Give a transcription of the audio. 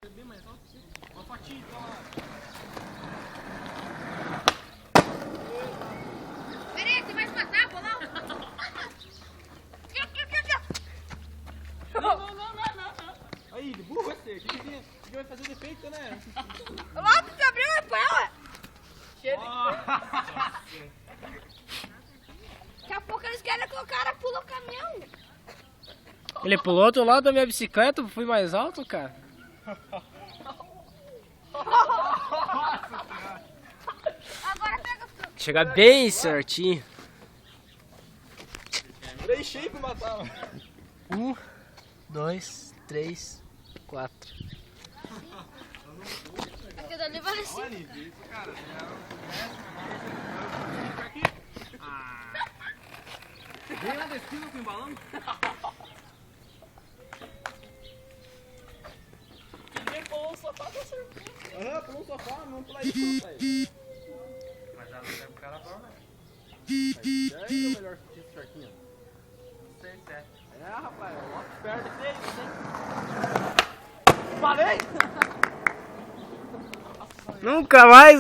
Bem mais alto que você. Ó a fatinha, tá lá. Peraí, você vai se matar, bolão? Não. Aí, de burro você. O que vai fazer defeito, né? Logo você abriu e põe ela. Daqui a pouco eles querem que o cara pula o caminhão. Ele pulou do outro lado da minha bicicleta, fui mais alto, cara. Agora pega o seu. Chega bem certinho. 3 shape mataram. 1, 2, 3, 4. Aqui dali vai assim. Olha isso, cara. Vem lá descendo com o balão. Pulou o sofá da surpresa. Aham, pulou um sofá, vamos pular isso, velho. Mas já não tem um cara bom, né? É o melhor disso certinho. Não sei se é. É, rapaz, ó, perto dele, hein? Falei! Nunca mais!